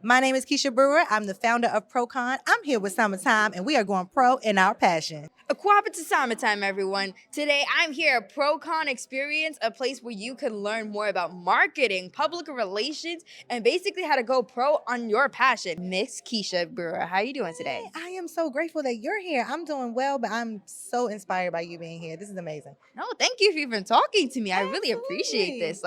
My name is Keisha Brewer. I'm the founder of PROcon. I'm here with Summertime, and we are going pro in our passion. A cooperative summertime, everyone. Today, I'm here at PROcon Experience, a place where you can learn more about marketing, public relations, and basically how to go pro on your passion. Miss Keisha Brewer, how you doing today? I am so grateful that you're here. I'm doing well, but I'm so inspired by you being here. This is amazing. No, thank you for even talking to me. I really Absolutely. appreciate this.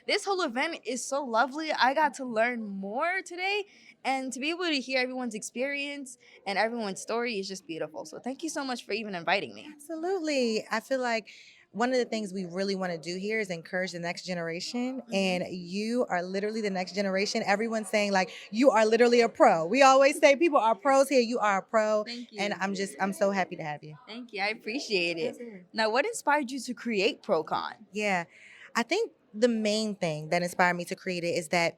This whole event is so lovely. I got to learn more today, and to be able to hear everyone's experience and everyone's story is just beautiful. So thank you so much for even inviting me. Absolutely. I feel like one of the things we really want to do here is encourage the next generation. And you are literally the next generation. Everyone's saying, like, you are literally a pro. We always say people are pros here. You are a pro. Thank you. And I'm so happy to have you. Thank you. I appreciate it. Absolutely. Now, what inspired you to create PROcon? Yeah. I think the main thing that inspired me to create it is that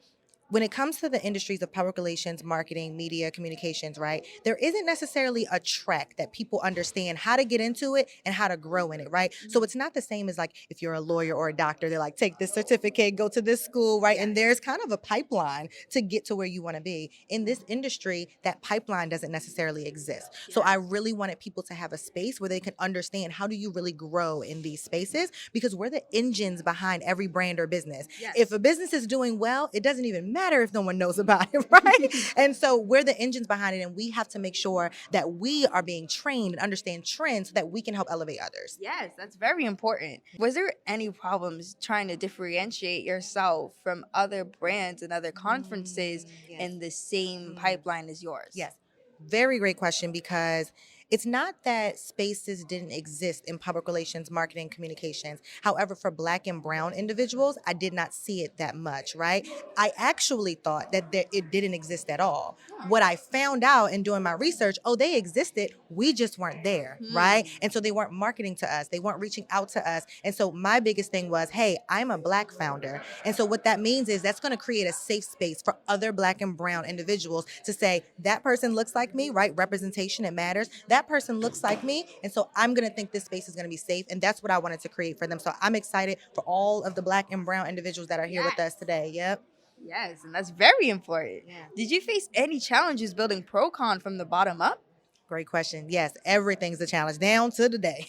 when it comes to the industries of public relations, marketing, media, communications, right, there isn't necessarily a track that people understand how to get into it and how to grow in it, right? So it's not the same as like if you're a lawyer or a doctor, they're like, take this certificate, go to this school, right? And there's kind of a pipeline to get to where you want to be. In this industry, that pipeline doesn't necessarily exist. So I really wanted people to have a space where they can understand how do you really grow in these spaces, because we're the engines behind every brand or business. Yes. If a business is doing well, it doesn't even matter if no one knows about it, right? And so we're the engines behind it, and we have to make sure that we are being trained and understand trends so that we can help elevate others. Yes, that's very important. Was there any problems trying to differentiate yourself from other brands and other conferences Yes. in the same pipeline as yours? Yes. Very great question, because it's not that spaces didn't exist in public relations, marketing, communications. However, for Black and brown individuals, I did not see it that much, right? I actually thought that it didn't exist at all. What I found out in doing my research, they existed, we just weren't there, right? And so they weren't marketing to us, they weren't reaching out to us. And so my biggest thing was, hey, I'm a Black founder. And so what that means is that's gonna create a safe space for other Black and brown individuals to say, that person looks like me, right? Representation, it matters. That person looks like me, and so I'm gonna think this space is gonna be safe, and that's what I wanted to create for them. So I'm excited for all of the Black and brown individuals that are here with us today. Yep. Yes, and that's very important. Yeah. Did you face any challenges building PROcon from the bottom up? Great question. Yes, everything's a challenge down to the day.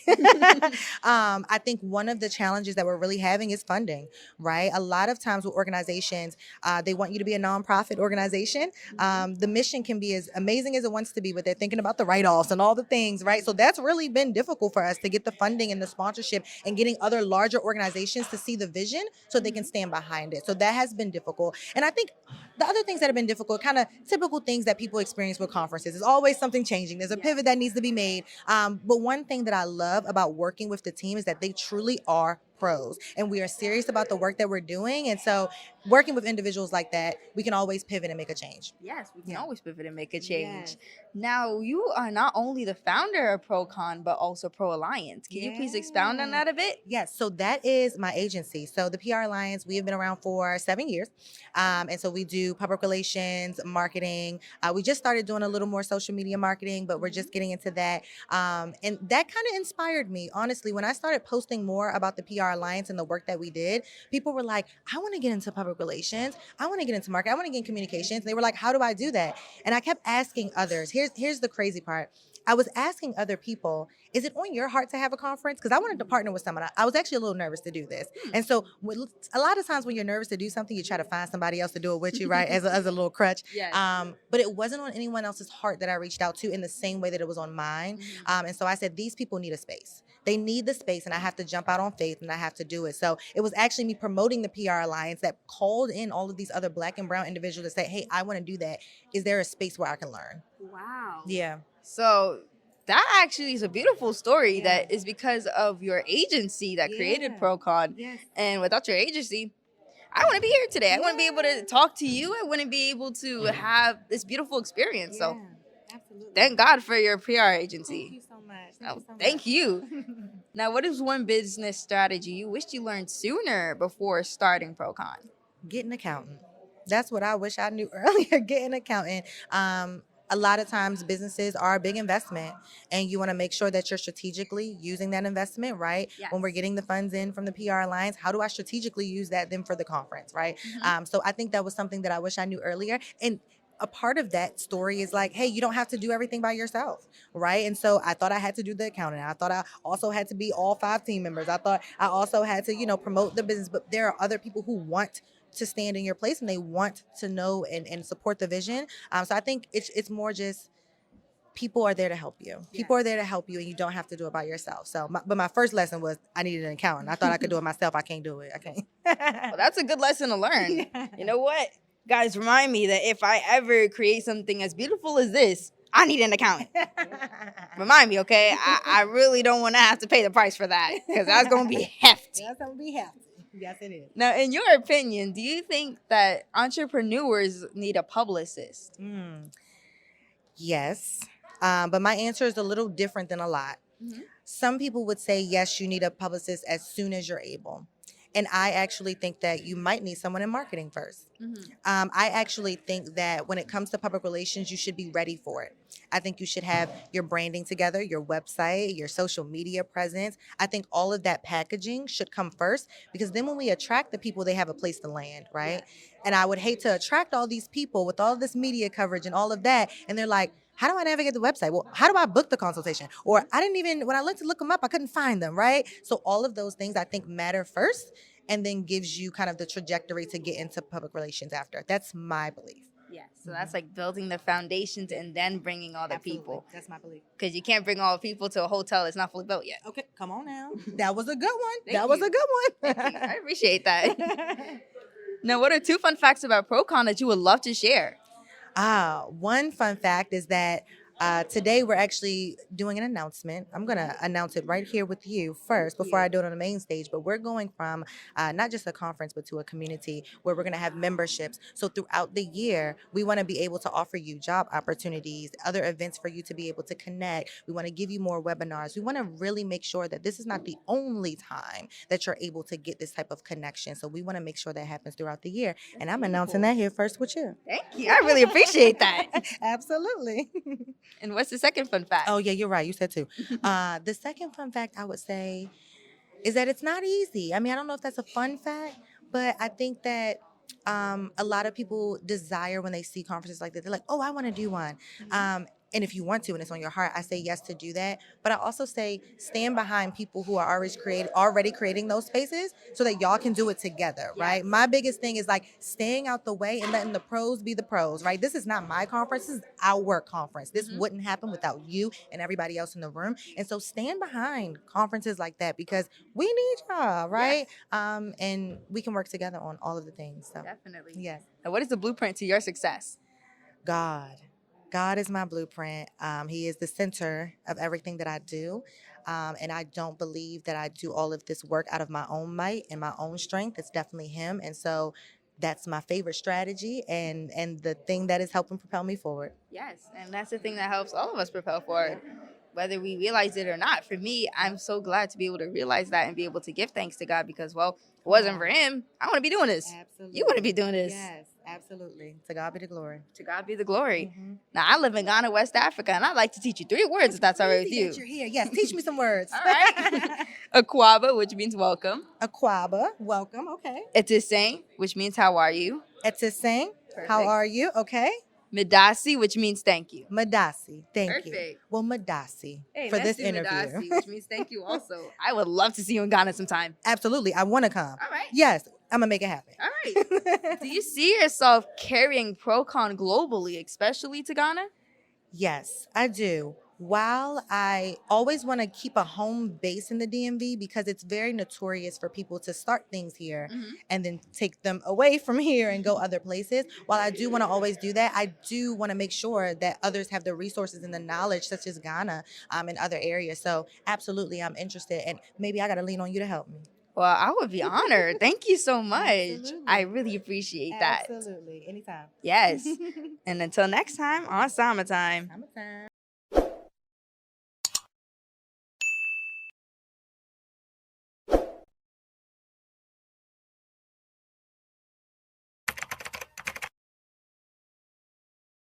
I think one of the challenges that we're really having is funding, right? A lot of times with organizations, they want you to be a nonprofit organization. The mission can be as amazing as it wants to be, but they're thinking about the write-offs and all the things, right? So that's really been difficult for us to get the funding and the sponsorship and getting other larger organizations to see the vision so they can stand behind it. So that has been difficult. And I think the other things that have been difficult, kind of typical things that people experience with conferences, is always something changing. There's a pivot that needs to be made. But one thing that I love about working with the team is that they truly are pros, and we are serious about the work that we're doing. And so working with individuals like that, we can always pivot and make a change. Yes, we can Yeah. always pivot and make a change. Yes. Now, you are not only the founder of PROcon, but also Pro Alliance. Can you please expound on that a bit? Yes, so that is my agency. So the PR Alliance, we have been around for 7 years. And so we do public relations, marketing. We just started doing a little more social media marketing, but we're just getting into that. And that kind of inspired me, honestly. When I started posting more about the PR Alliance and the work that we did, people were like, I want to get into public relations. I want to get into marketing. I want to get in communications. They were like, how do I do that? And I kept asking others. Here's the crazy part. I was asking other people, is it on your heart to have a conference? Because I wanted to partner with someone. I was actually a little nervous to do this. And so a lot of times when you're nervous to do something, you try to find somebody else to do it with you, right? As a little crutch. Yes. But it wasn't on anyone else's heart that I reached out to in the same way that it was on mine. And so I said, these people need a space. They need the space, and I have to jump out on faith, and I have to do it. So it was actually me promoting the PR Alliance that called in all of these other Black and brown individuals to say, hey, I want to do that. Is there a space where I can learn? Wow. Yeah. So that actually is a beautiful story that is because of your agency that created PROcon. Yes. And without your agency, I wouldn't be here today. I wouldn't be able to talk to you. I wouldn't be able to have this beautiful experience. So Absolutely. thank God for your PR agency. Thank you so much. Thank you. Now, what is one business strategy you wished you learned sooner before starting PROcon? Get an accountant. That's what I wish I knew earlier. Get an accountant. A lot of times businesses are a big investment, and you want to make sure that you're strategically using that investment, right? Yes. When we're getting the funds in from the PR Alliance, how do I strategically use that then for the conference, right? So I think that was something that I wish I knew earlier. And a part of that story is like, hey, you don't have to do everything by yourself, right? And so I thought I had to do the accounting. I thought I also had to be all 5 team members. I thought I also had to, promote the business. But there are other people who want to stand in your place and they want to know and support the vision. So I think it's more just people are there to help you. People are there to help you, and you don't have to do it by yourself. So, but my first lesson was I needed an accountant. I thought I could do it myself. I can't do it. I can't. Well, that's a good lesson to learn. You know what? Guys, remind me that if I ever create something as beautiful as this, I need an accountant. Remind me, okay? I really don't want to have to pay the price for that because that's going to be hefty. That's going to be hefty. Yes, it is. Now, in your opinion, do you think that entrepreneurs need a publicist? Yes. But my answer is a little different than a lot. Mm-hmm. Some people would say, yes, you need a publicist as soon as you're able. And I actually think that you might need someone in marketing first. Mm-hmm. I actually think that when it comes to public relations, you should be ready for it. I think you should have your branding together, your website, your social media presence. I think all of that packaging should come first, because then when we attract the people, they have a place to land, right? Yeah. And I would hate to attract all these people with all this media coverage and all of that, and they're like, how do I navigate the website? Well, how do I book the consultation? Or when I went to look them up, I couldn't find them, right? So all of those things I think matter first, and then gives you kind of the trajectory to get into public relations after. That's my belief. Yeah, so that's like building the foundations and then bringing all the people. That's my belief. Because you can't bring all the people to a hotel that's not fully built yet. Okay, come on now. That was a good one. Thank was you. a good one. Thank you. I appreciate that. Now, what are 2 fun facts about PROcon that you would love to share? One fun fact is that today we're actually doing an announcement. I'm going to announce it right here with you first before I do it on the main stage. But we're going from not just a conference, but to a community where we're going to have memberships. So throughout the year, we want to be able to offer you job opportunities, other events for you to be able to connect. We want to give you more webinars. We want to really make sure that this is not the only time that you're able to get this type of connection. So we want to make sure that happens throughout the year. And I'm announcing that here first with you. Thank you. I really appreciate that. Absolutely. And what's the second fun fact? Oh, yeah, you're right. You said 2. The second fun fact I would say is that it's not easy. I mean, I don't know if that's a fun fact, but I think that a lot of people desire when they see conferences like that. They're like, oh, I want to do one. And if you want to and it's on your heart, I say yes to do that. But I also say stand behind people who are already creating those spaces so that y'all can do it together, right? My biggest thing is like staying out the way and letting the pros be the pros, right? This is not my conference. This is our conference. This wouldn't happen without you and everybody else in the room. And so stand behind conferences like that because we need y'all, right? Yes. And we can work together on all of the things. So. Definitely. Yes. And what is the blueprint to your success? God is my blueprint. He is the center of everything that I do. And I don't believe that I do all of this work out of my own might and my own strength. It's definitely him. And so that's my favorite strategy and the thing that is helping propel me forward. Yes, and that's the thing that helps all of us propel forward, whether we realize it or not. For me, I'm so glad to be able to realize that and be able to give thanks to God because, well, if it wasn't for him, I wouldn't be doing this. Absolutely. You wouldn't be doing this. Yes. Absolutely. To God be the glory. To God be the glory. Now, I live in Ghana, West Africa, and I'd like to teach you 3 words if that's all right with you. You're here. Yes, teach me some words. All right. Akwaba, which means welcome. Akwaba, welcome. Okay. Etiseng, which means how are you? Etiseng, how are you? Okay. Medasi, which means thank you. Medasi, thank you. Perfect. Well, Medasi Hey, for this Messi interview. Medasi, which means thank you also. I would love to see you in Ghana sometime. Absolutely. I want to come. All right. Yes, I'm going to make it happen. All right. Do you see yourself carrying PROcon globally, especially to Ghana? Yes, I do. While I always want to keep a home base in the DMV because it's very notorious for people to start things here and then take them away from here and go other places. While I do want to always do that, I do want to make sure that others have the resources and the knowledge, such as Ghana, in other areas. So absolutely, I'm interested, and maybe I got to lean on you to help me. Well, I would be honored. Thank you so much. Absolutely. I really appreciate that. Absolutely. Anytime. Yes. And until next time, on Summertime. Summertime.